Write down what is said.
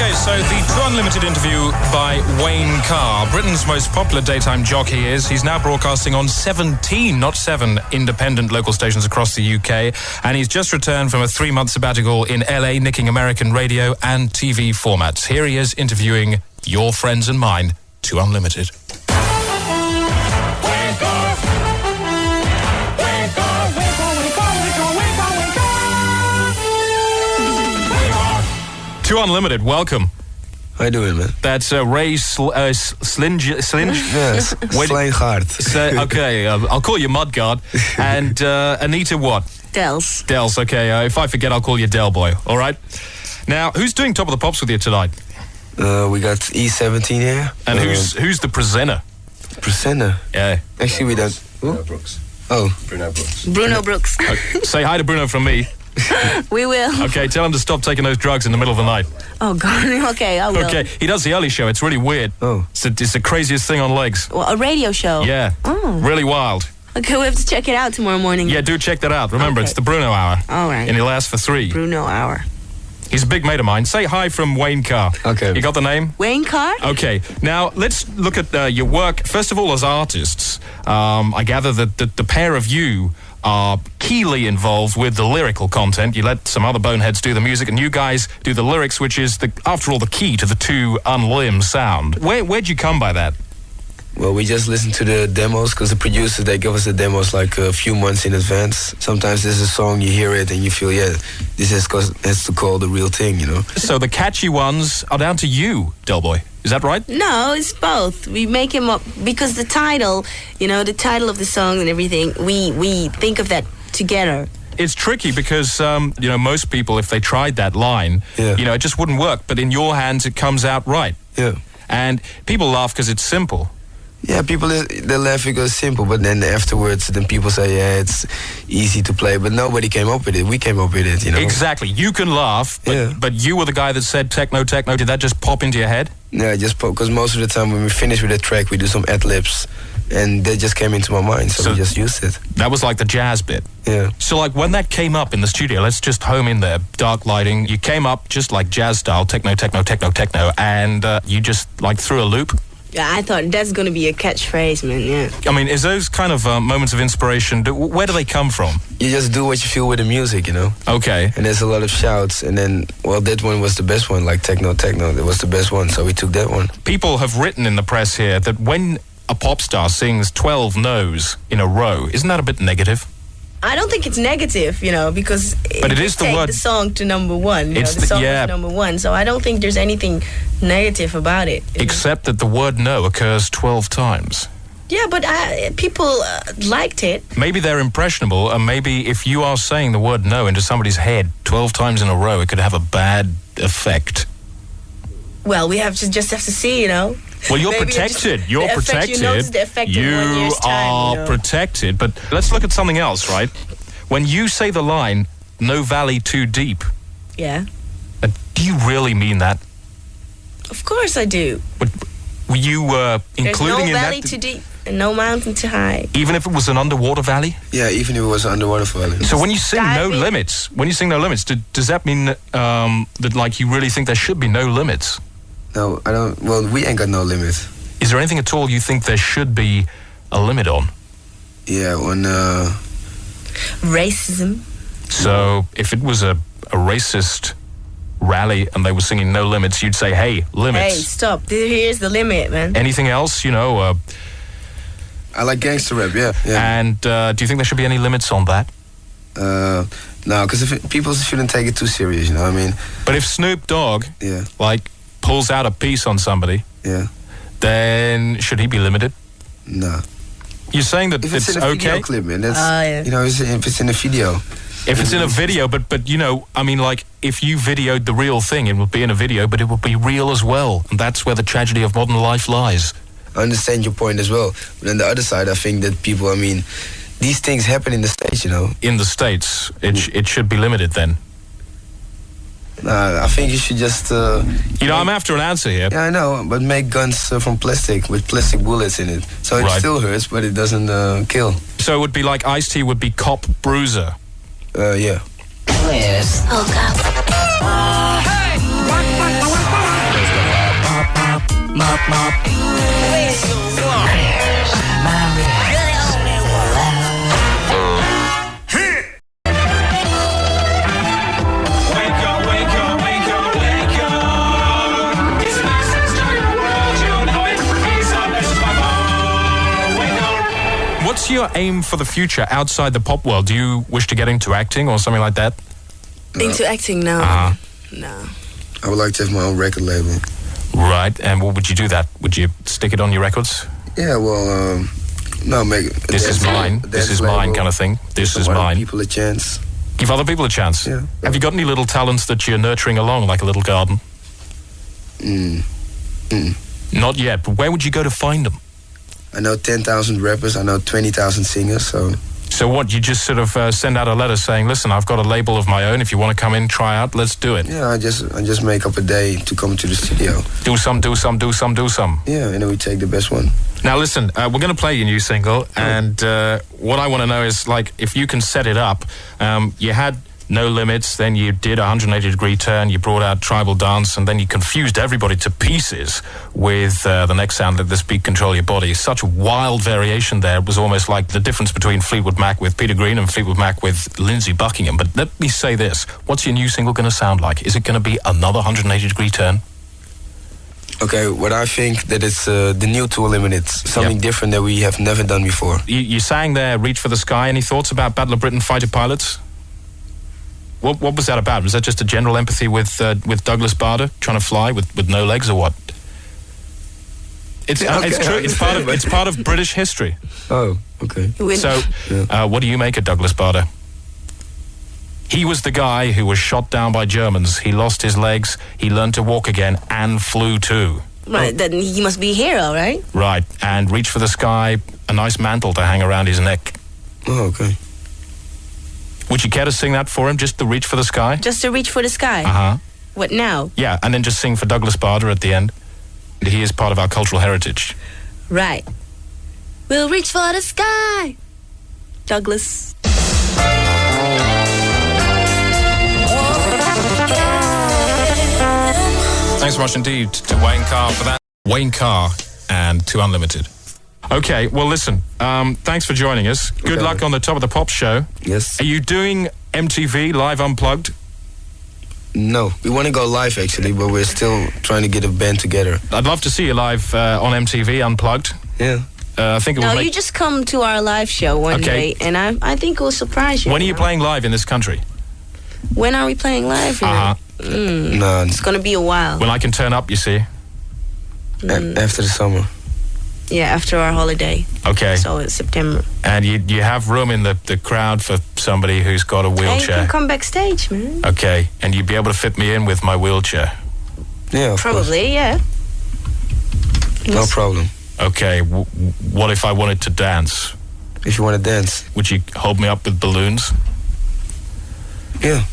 OK, so the True Unlimited interview by Wayne Carr, Britain's most popular daytime jockey he's now broadcasting on 17, not 7, independent local stations across the UK, and he's just returned from a 3-month sabbatical in LA, nicking American radio and TV formats. Here he is interviewing your friends and mine, True Unlimited. True Unlimited, welcome. How you doing, man? That's Ray Slinge? Yes, Slingard. Okay, I'll call you Mudguard. And Anita what? Dels, okay. If I forget, I'll call you Del Boy, all right? Now, who's doing Top of the Pops with you tonight? We got E17 here. And who's the presenter? Presenter? Yeah. Actually, we don't... Bruno Brooks. Oh. Bruno Brooks. Say hi to Bruno from me. We will. Okay, tell him to stop taking those drugs in the middle of the night. Oh, God. Okay, I will. Okay, he does the early show. It's really weird. Oh. It's the craziest thing on legs. Well, a radio show? Yeah. Oh. Really wild. Okay, we have to check it out tomorrow morning. Yeah, do check that out. Remember, Okay. it's the Bruno Hour. All right. And he'll last for 3. Bruno Hour. He's a big mate of mine. Say hi from Wayne Carr. Okay. You got the name? Wayne Carr? Okay. Now, let's look at your work. First of all, as artists, I gather that the pair of you are keenly involved with the lyrical content. You let some other boneheads do the music, and you guys do the lyrics, which is, after all, the key to the Two Unlim sound. Where'd you come by that? Well, we just listen to the demos because the producers, they give us the demos like a few months in advance. Sometimes there's a song, you hear it and you feel, yeah, this has to call the real thing, you know. So the catchy ones are down to you, Del Boy. Is that right? No, it's both. We make him up because the title, the title of the song and everything, we think of that together. It's tricky because, most people, if they tried that line, it just wouldn't work. But in your hands, it comes out right. Yeah. And people laugh because it's simple. Yeah, people, they laugh because it's simple, but then afterwards, then people say, yeah, it's easy to play, but nobody came up with it. We came up with it, Exactly. You can laugh, but you were the guy that said techno. Did that just pop into your head? Yeah, just because most of the time when we finish with a track, we do some ad-libs, and they just came into my mind, so we just used it. That was like the jazz bit. Yeah. So like when that came up in the studio, let's just home in there, dark lighting, you came up just like jazz style, techno, and you just like threw a loop. Yeah, I thought that's going to be a catchphrase, man, yeah. I mean, is those kind of moments of inspiration, where do they come from? You just do what you feel with the music, Okay. And there's a lot of shouts, and then, that one was the best one, like techno, that was the best one, so we took that one. People have written in the press here that when a pop star sings 12 no's in a row, isn't that a bit negative? I don't think it's negative, because but it is the take word. The song to number one. The song is number one, so I don't think there's anything negative about it. Except that the word no occurs 12 times. Yeah, but people liked it. Maybe they're impressionable, and maybe if you are saying the word no into somebody's head 12 times in a row, it could have a bad effect. Well, we just have to see, Well, you're Maybe protected. You're protected. You notice the effect in 1 year's time. You are protected. But let's look at something else, right? When you say the line, no valley too deep. Yeah. Do you really mean that? Of course I do. But were you including There's no in that? valley too deep and no mountain too high. Even if it was an underwater valley? Yeah, even if it was an underwater valley. So when you sing no limits, does that mean that like you really think there should be no limits? No, I don't. Well, we ain't got no limit. Is there anything at all you think there should be a limit on? Yeah, on racism. So if it was a racist rally and they were singing no limits, you'd say, hey, limits. Hey, stop. Here's the limit, man. Anything else, I like gangster rap, yeah. And do you think there should be any limits on that? No, because people shouldn't take it too serious, you know what I mean? But if Snoop Dogg, pulls out a piece on somebody, then should he be limited? No. You're saying that if it's in a okay? Video clip, man. That's, if it's in a video. If it's in a video, but if you videoed the real thing, it would be in a video, but it would be real as well. And that's where the tragedy of modern life lies. I understand your point as well. But on the other side, I think that people, these things happen in the States, In the States, it should be limited then. I think you should just... I'm after an answer here. Yeah, I know, but make guns from plastic with plastic bullets in it. So it still hurts, but it doesn't kill. So it would be like Ice-T would be Cop Bruiser. Yeah. Yes. Oh, God. Hey! What's your aim for the future outside the pop world? Do you wish to get into acting or something like that? No. Into acting, no. No. I would like to have my own record label. Right, and what would you do that? Would you stick it on your records? Yeah, well, no, make it. This is mine. This is mine kind of thing. This is mine. Give people a chance. Give other people a chance? Yeah. Have you got any little talents that you're nurturing along, like a little garden? Not yet, but where would you go to find them? I know 10,000 rappers. I know 20,000 singers, so... So what, you just sort of send out a letter saying, listen, I've got a label of my own. If you want to come in, try out, let's do it. Yeah, I just make up a day to come to the studio. Do some. Yeah, and then we take the best one. Now listen, we're going to play your new single, and what I want to know is, like, if you can set it up. You had No Limits, then you did a 180-degree turn, you brought out Tribal Dance, and then you confused everybody to pieces with the next sound, Let This Beat Control Your Body. Such wild variation there. It was almost like the difference between Fleetwood Mac with Peter Green and Fleetwood Mac with Lindsey Buckingham. But let me say this, what's your new single going to sound like? Is it going to be another 180-degree turn? Okay, what I think that it's the new Tour Limits, something different that we have never done before. You sang there, Reach for the Sky. Any thoughts about Battle of Britain fighter pilots? What was that about? Was that just a general empathy with Douglas Bader trying to fly with no legs, or what? It's true. It's part of British history. Oh, okay. So, what do you make of Douglas Bader? He was the guy who was shot down by Germans. He lost his legs. He learned to walk again and flew too. Right, then he must be a hero, right? Right, and Reach for the Sky, a nice mantle to hang around his neck. Oh, okay. Would you care to sing that for him, just to Reach for the Sky? Just to reach for the sky? Uh-huh. What now? Yeah, and then just sing for Douglas Bader at the end. He is part of our cultural heritage. Right. We'll reach for the sky, Douglas. Thanks so much indeed to Wayne Carr for that. Wayne Carr and To Unlimited. Okay, well, listen, thanks for joining us. Good luck on the Top of the Pops show. Yes. Are you doing MTV Live Unplugged? No, we want to go live actually, but we're still trying to get a band together. I'd love to see you live on MTV Unplugged. Yeah. I think it will you just come to our live show one day, and I think it will surprise you. When are you playing live in this country? When are we playing live here? No. It's going to be a while. When I can turn up, you see. After the summer. Yeah, after our holiday. Okay. So it's September. And you have room in the crowd for somebody who's got a Hey, you wheelchair. can come backstage, man. Okay, and you'd be able to fit me in with my wheelchair. Yeah, of course. Probably, yeah. No problem. Okay, what if I wanted to dance? If you want to dance. Would you hold me up with balloons? Yeah.